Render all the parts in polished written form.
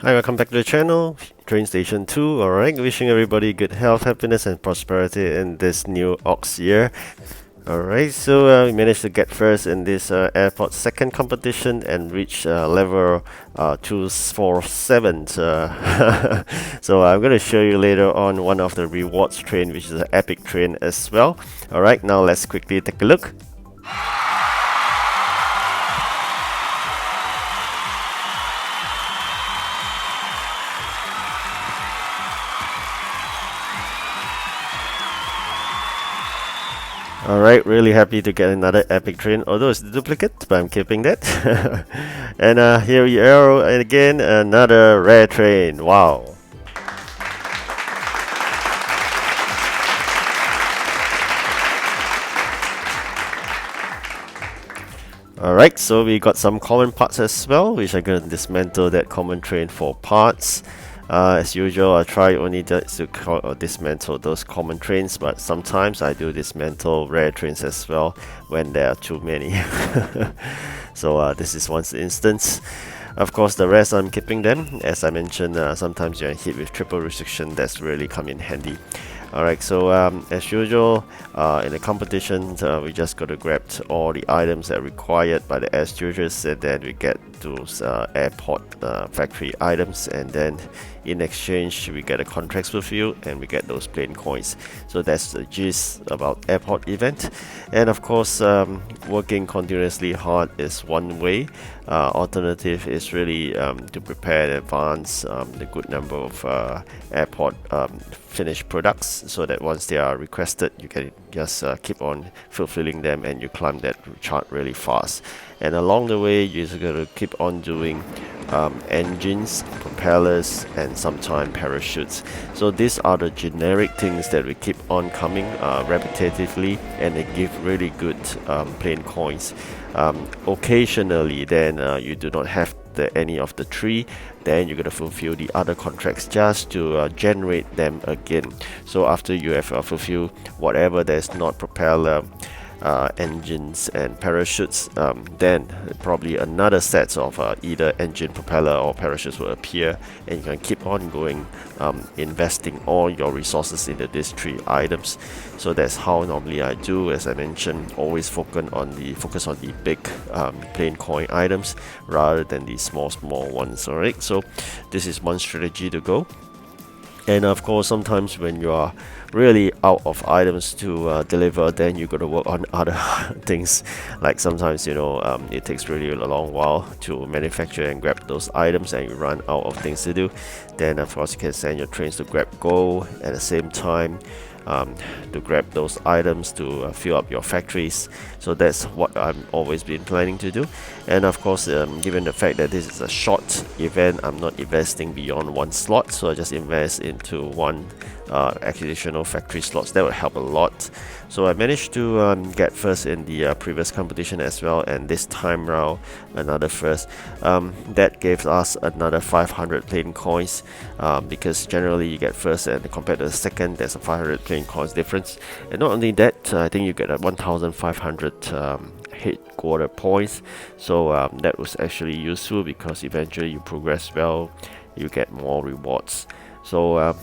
Hi, welcome back to the channel, TrainStation 2. Alright, wishing everybody good health, happiness, and prosperity in this new Ox year. Alright, so we managed to get first in this airport second competition and reach level 247. So I'm going to show you later on one of the rewards train, which is an epic train as well. Alright, now let's quickly take a look. Alright, really happy to get another epic train, although it's a duplicate, but I'm keeping that. And here we are again, another rare train. Wow. Alright, so we got some common parts as well, which I'm going to dismantle that common train for parts. As usual, I try only just to dismantle those common trains, but sometimes I do dismantle rare trains as well when there are too many. So this is one instance. Of course, the rest I'm keeping them. As I mentioned, sometimes you're hit with triple restriction, that's really come in handy. Alright, so as usual, in the competition, we just got to grab all the items that are required by the air stewardess, and then we get those airport factory items, and then in exchange we get a contracts fulfilled and we get those plane coins. So that's the gist about airport event. And of course, working continuously hard is one way. Alternative is really to prepare in advance the good number of airport finished products, so that once they are requested, you can just keep on fulfilling them and you climb that chart really fast. And along the way, you're just going to keep on doing engines, propellers, and sometimes parachutes. So these are the generic things that we keep on coming repetitively, and they give really good plane coins. Occasionally, then you do not have any of the three, then you're going to fulfill the other contracts just to generate them again. So after you have fulfilled whatever that's not propeller, engines and parachutes, then probably another set of either engine, propeller or parachutes will appear, and you can keep on going, investing all your resources into these three items. So that's how normally I do. As I mentioned, always focus on the big plain coin items rather than the small ones. Alright, so this is one strategy to go. And of course, sometimes when you are really out of items to deliver, then you got to work on other things. Like sometimes, it takes really a long while to manufacture and grab those items, and you run out of things to do. Then of course, you can send your trains to grab go at the same time, to grab those items to fill up your factories. So that's what I've always been planning to do. And of course, given the fact that this is a short event, I'm not investing beyond one slot, so I just invest into one additional factory slots. That would help a lot. So I managed to get first in the previous competition as well, and this time round another first. That gave us another 500 plane coins, because generally you get first, and compared to the second, there's a 500 plane coins difference. And not only that, I think you get a 1,500 headquarter points. So that was actually useful, because eventually you progress well, you get more rewards. So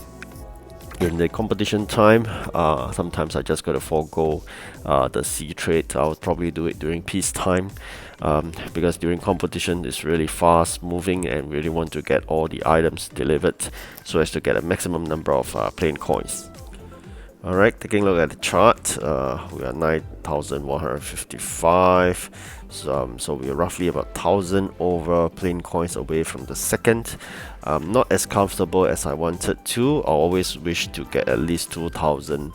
in the competition time, sometimes I just gotta forego the sea trade. I'll probably do it during peacetime, because during competition it's really fast moving and really want to get all the items delivered so as to get a maximum number of plane coins. Alright, taking a look at the chart, we are 9,155, so we're roughly about 1,000 over plane coins away from the second. Not as comfortable as I wanted to. I always wish to get at least 2,000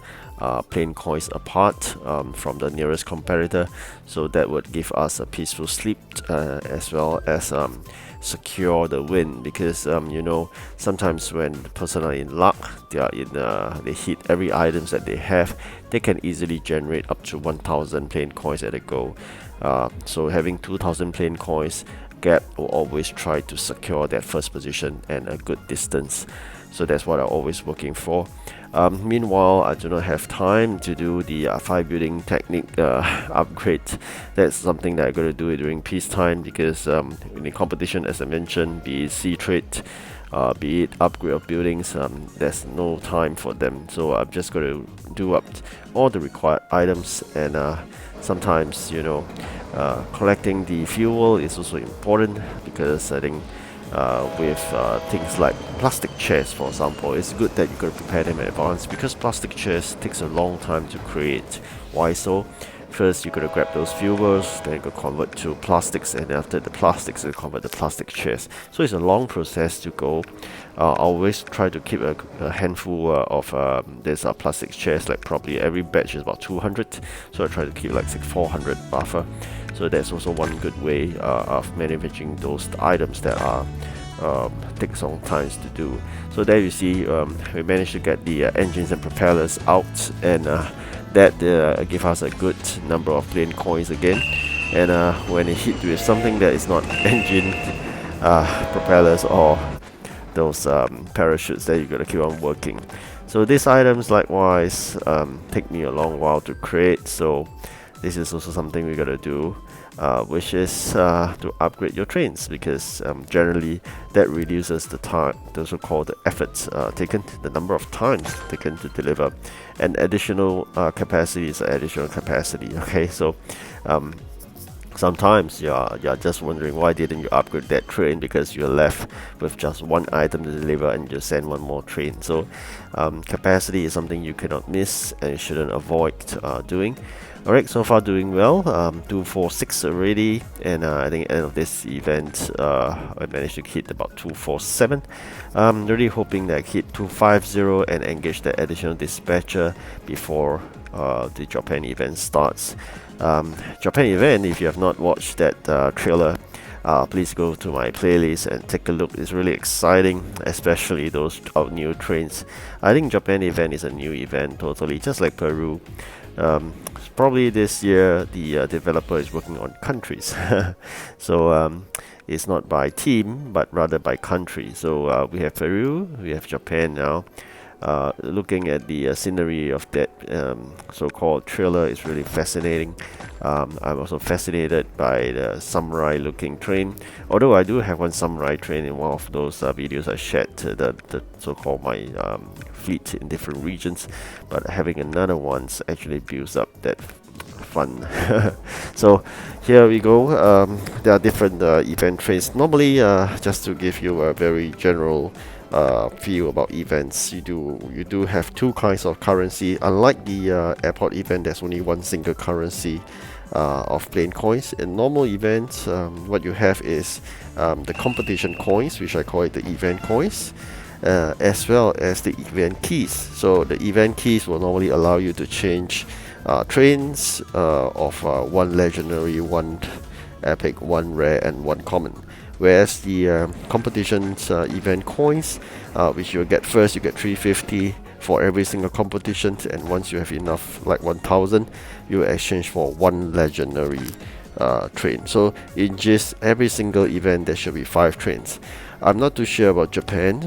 plane coins apart from the nearest competitor, so that would give us a peaceful sleep, as well as secure the win. Because sometimes when the person are in luck, they hit every items that they have, they can easily generate up to 1,000 plane coins at a go. So having 2,000 plane coins gap will always try to secure that first position and a good distance. So that's what I'm always working for. Meanwhile, I do not have time to do the 5 building technique upgrade. That's something that I'm going to do during peacetime, because in the competition, as I mentioned, be it sea trade, be it upgrade of buildings, there's no time for them. So I'm just going to do up all the required items, and sometimes, collecting the fuel is also important, because I think with things like plastic chairs, for example, it's good that you got to prepare them in advance, because plastic chairs takes a long time to create. Why so? First, you got to grab those fuels, then you got to convert to plastics, and after the plastics, you convert the plastic chairs. So it's a long process to go. I always try to keep a handful of these plastic chairs, like probably every batch is about 200. So I try to keep like 400 buffer. So that's also one good way of manufacturing those items that are take some time to do. So there you see, we managed to get the engines and propellers out, and that give us a good number of plane coins again. And when it hit with something that is not engine, propellers, or those parachutes, that you gotta keep on working. So these items likewise take me a long while to create, so this is also something we gotta do, which is to upgrade your trains, because generally that reduces the time, the so-called efforts taken, the number of times taken to deliver. And additional capacity is additional capacity. Okay, so sometimes you're just wondering why didn't you upgrade that train, because you're left with just one item to deliver and you send one more train. So capacity is something you cannot miss and you shouldn't avoid doing. Alright, so far doing well. 246 already, and I think at the end of this event I managed to hit about 247. Really hoping that I hit 250 and engage the additional dispatcher before the Japan event starts. Japan event, if you have not watched that trailer, please go to my playlist and take a look. It's really exciting, especially those new trains. I think Japan event is a new event totally, just like Peru. Probably this year the developer is working on countries. So it's not by team but rather by country. So we have Peru, we have Japan now. Looking at the scenery of that so-called trailer is really fascinating. I'm also fascinated by the samurai looking train, although I do have one samurai train in one of those videos I shared, the so-called my fleet in different regions, but having another one actually builds up that fun. So here we go. There are different event trains. Normally, just to give you a very general feel about events, you do have two kinds of currency. Unlike the airport event, there's only one single currency of plain coins. In normal events, what you have is the competition coins, which I call it the event coins, as well as the event keys. So the event keys will normally allow you to change trains of one legendary, one epic, one rare, and one common. Whereas the competition's event coins, which you'll get first, you get 350 for every single competition, and once you have enough, like 1000, you exchange for one legendary train. So in just every single event there should be 5 trains. I'm not too sure about Japan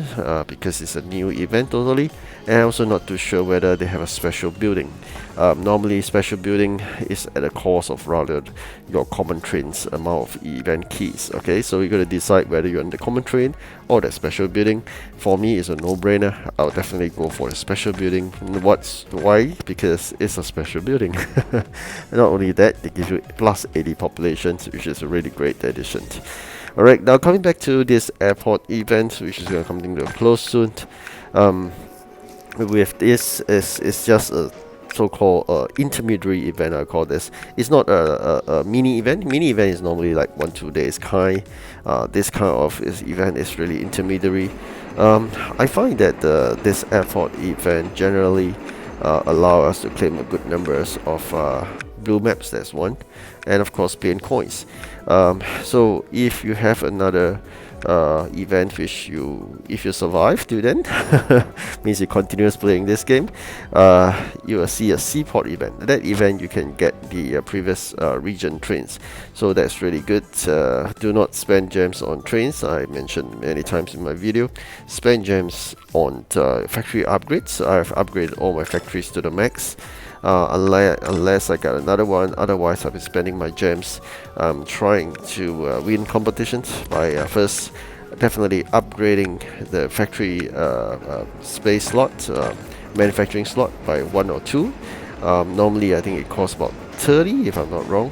because it's a new event totally, and I'm also not too sure whether they have a special building. Normally special building is at the cost of rather your common train's amount of event keys. Okay, so you're going to decide whether you're on the common train or the special building. For me, it's a no-brainer. I'll definitely go for the special building. Why? Because it's a special building. Not only that, they give you plus 80 populations, which is a really great addition. Alright, now coming back to this airport event, which is going to come to a close soon. With this, it's just a so-called intermediary event, I call this. It's not a mini event. Mini event is normally like 1-2 days kind. This kind of event is really intermediary. I find that this airport event generally allow us to claim a good numbers of blue maps, that's one, and of course plain coins. So if you have another event, which if you survive till then, means you continues playing this game, you will see a seaport event. That event you can get the previous region trains, so that's really good. Do not spend gems on trains. I mentioned many times in my video, spend gems on factory upgrades. I've upgraded all my factories to the max. Unless I got another one, otherwise I've been spending my gems trying to win competitions by first definitely upgrading the factory space slot, manufacturing slot by 1 or 2. Normally I think it costs about 30 if I'm not wrong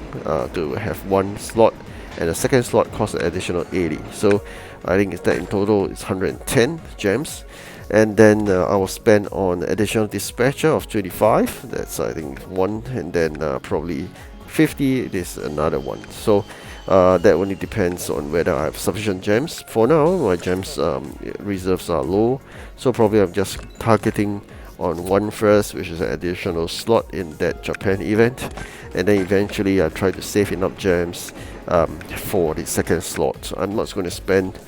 to have one slot, and the second slot costs an additional 80, so I think that in total it's 110 gems. And then I will spend on additional dispatcher of 25, that's I think one, and then probably 50 is another one. So that only depends on whether I have sufficient gems. For now my gems reserves are low, so probably I'm just targeting on one first, which is an additional slot in that Japan event, and then eventually I try to save enough gems for the second slot. I'm not going to spend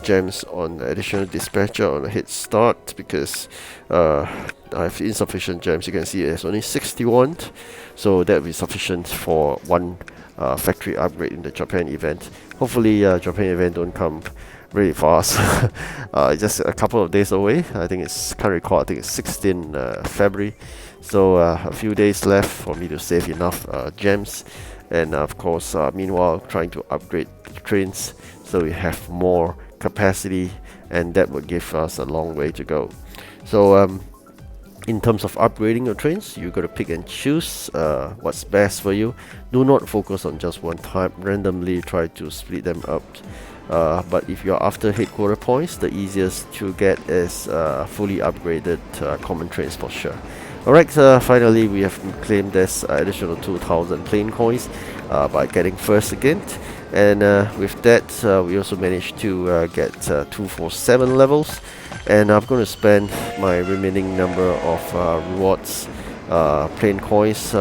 gems on additional dispatcher on a head start because I have insufficient gems. You can see there's only 61, so that will be sufficient for one factory upgrade in the Japan event. Hopefully Japan event don't come really fast. Just a couple of days away. I think can't recall, I think it's 16 February, so a few days left for me to save enough gems, and of course meanwhile trying to upgrade the trains so we have more capacity, and that would give us a long way to go. So in terms of upgrading your trains, you got to pick and choose what's best for you. Do not focus on just one type, randomly try to split them up. But if you're after headquarter points, the easiest to get is fully upgraded common trains for sure. Alright, finally we have claimed this additional 2000 plane coins by getting first again, and with that we also managed to get 247 levels, and I'm going to spend my remaining number of rewards plane coins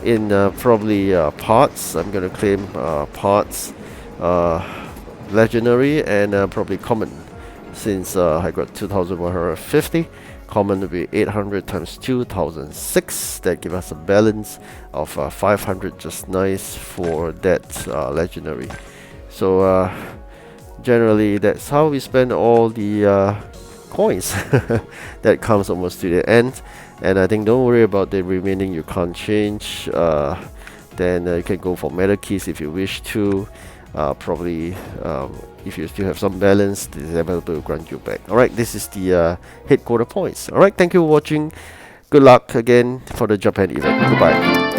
in probably parts. I'm going to claim parts, legendary, and probably common, since I got 2150. Common will be 800 times 2006. That gives us a balance of 500, just nice for that legendary. So generally that's how we spend all the coins. That comes almost to the end, and I think don't worry about the remaining, you can't change. Then you can go for meta keys if you wish to. Probably if you still have some balance, this is able to grant you back. Alright, this is the headquarter points. Alright, thank you for watching. Good luck again for the Japan event. Goodbye.